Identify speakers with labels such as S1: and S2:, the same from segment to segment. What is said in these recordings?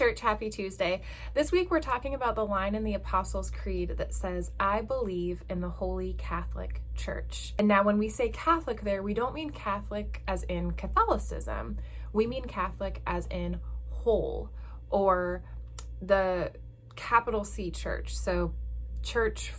S1: church, happy Tuesday. This week we're talking about the line in the Apostles' Creed that says, I believe in the Holy Catholic Church. And now when we say Catholic there, we don't mean Catholic as in Catholicism. We mean Catholic as in whole, or the capital C church. So church,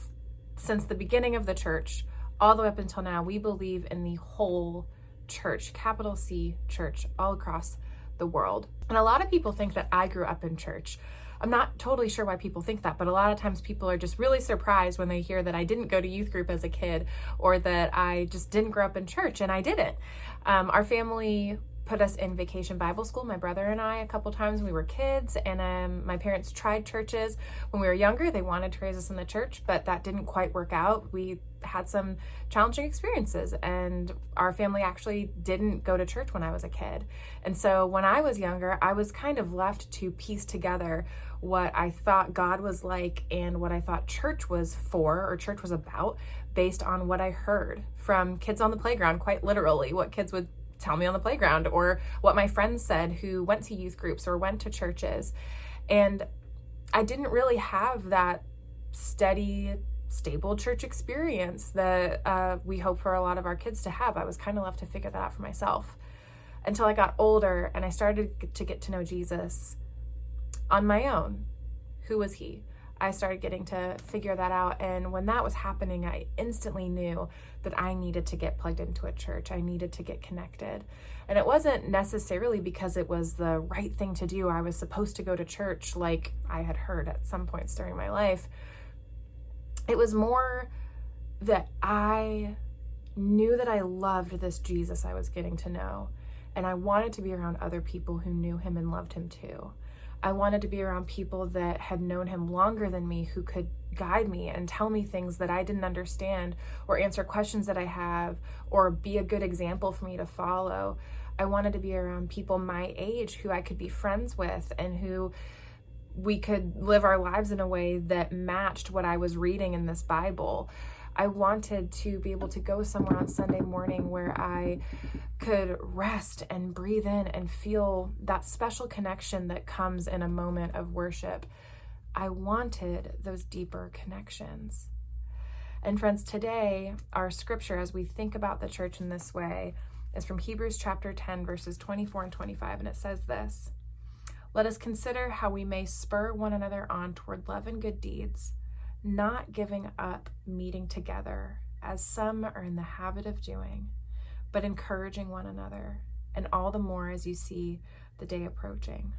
S1: since the beginning of the church, all the way up until now, we believe in the whole church, capital C church, all across the world. And a lot of people think that I grew up in church. I'm not totally sure why people think that, but a lot of times people are just really surprised when they hear that I didn't go to youth group as a kid, or that I just didn't grow up in church, and I didn't. Our family put us in vacation Bible school, my brother and I, a couple times when we were kids, and my parents tried churches when we were younger. They wanted to raise us in the church, but that didn't quite work out. We had some challenging experiences, and our family actually didn't go to church when I was a kid. And so when I was younger, I was kind of left to piece together what I thought God was like and what I thought church was for, or church was about, based on what I heard from kids on the playground, quite literally, what kids would tell me on the playground, or what my friends said who went to youth groups or went to churches. And I didn't really have that steady, stable church experience that we hope for a lot of our kids to have. I was kind of left to figure that out for myself until I got older and I started to get to know Jesus on my own. Who was he? I started getting to figure that out. And when that was happening, I instantly knew that I needed to get plugged into a church. I needed to get connected. And it wasn't necessarily because it was the right thing to do. I was supposed to go to church like I had heard at some points during my life. It was more that I knew that I loved this Jesus I was getting to know. And I wanted to be around other people who knew him and loved him too. I wanted to be around people that had known him longer than me, who could guide me and tell me things that I didn't understand, or answer questions that I have, or be a good example for me to follow. I wanted to be around people my age who I could be friends with and who we could live our lives in a way that matched what I was reading in this Bible. I wanted to be able to go somewhere on Sunday morning where I could rest and breathe in and feel that special connection that comes in a moment of worship. I wanted those deeper connections. And friends, today, our scripture, as we think about the church in this way, is from Hebrews chapter 10, verses 24 and 25, and it says this: Let us consider how we may spur one another on toward love and good deeds, not giving up meeting together, as some are in the habit of doing, but encouraging one another, and all the more as you see the day approaching.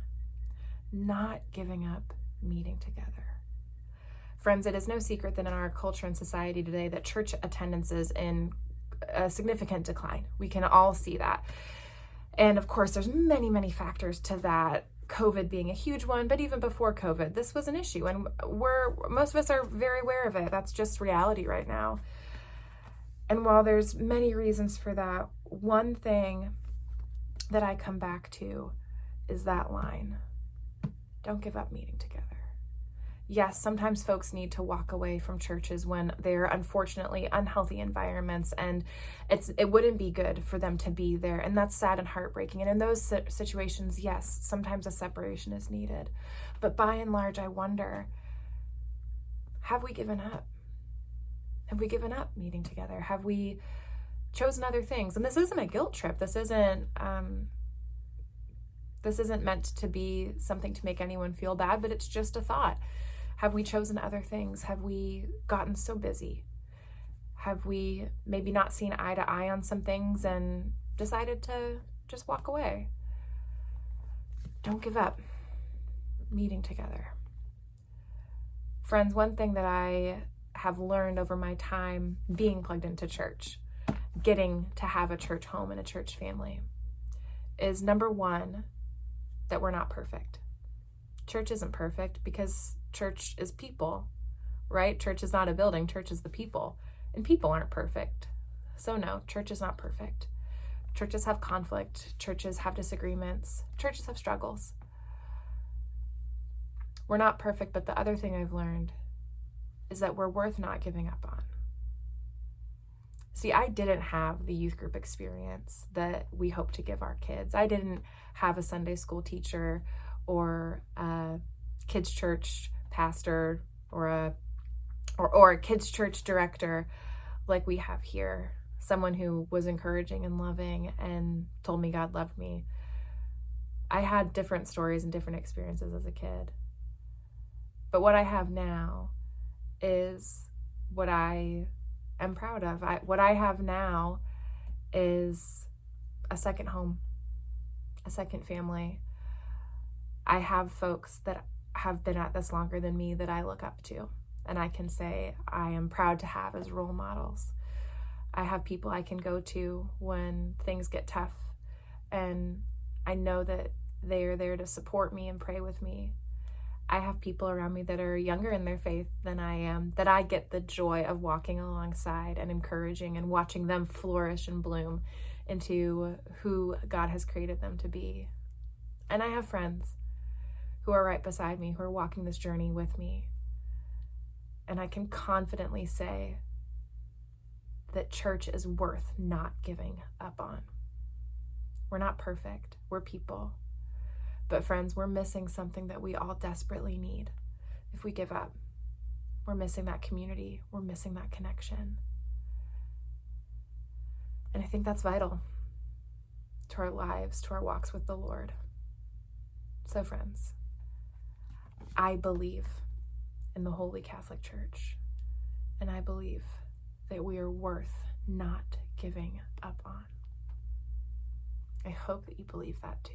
S1: Not giving up meeting together. Friends, it is no secret that in our culture and society today that church attendance is in a significant decline. We can all see that. And of course, there's many, many factors to that. COVID being a huge one, but even before COVID, this was an issue, and most of us are very aware of it. That's just reality right now. And while there's many reasons for that, one thing that I come back to is that line: don't give up meeting together. Yes, sometimes folks need to walk away from churches when they're unfortunately unhealthy environments, and it wouldn't be good for them to be there, and that's sad and heartbreaking. And in those situations, yes, sometimes a separation is needed. But by and large, I wonder, have we given up? Have we given up meeting together? Have we chosen other things? And this isn't a guilt trip. This isn't meant to be something to make anyone feel bad, but it's just a thought. Have we chosen other things? Have we gotten so busy? Have we maybe not seen eye to eye on some things and decided to just walk away? Don't give up meeting together. Friends, one thing that I have learned over my time being plugged into church, getting to have a church home and a church family, is number one, that we're not perfect. Church isn't perfect because church is people, right? Church is not a building, church is the people, and people aren't perfect. So no, church is not perfect. Churches have conflict, churches have disagreements, churches have struggles. We're not perfect, but the other thing I've learned is that we're worth not giving up on. See, I didn't have the youth group experience that we hope to give our kids. I didn't have a Sunday school teacher or a kids church pastor or a kids church director like we have here. Someone who was encouraging and loving and told me God loved me. I had different stories and different experiences as a kid. But what I have now is what I am proud of. What I have now is a second home, a second family. I have folks that have been at this longer than me that I look up to, and I can say I am proud to have as role models. I have people I can go to when things get tough, and I know that they are there to support me and pray with me. I have people around me that are younger in their faith than I am, that I get the joy of walking alongside and encouraging and watching them flourish and bloom into who God has created them to be. And I have friends who are right beside me, who are walking this journey with me. And I can confidently say that church is worth not giving up on. We're not perfect. We're people. But friends, we're missing something that we all desperately need if we give up. We're missing that community. We're missing that connection. And I think that's vital to our lives, to our walks with the Lord. So friends, I believe in the Holy Catholic Church, and I believe that we are worth not giving up on. I hope that you believe that too.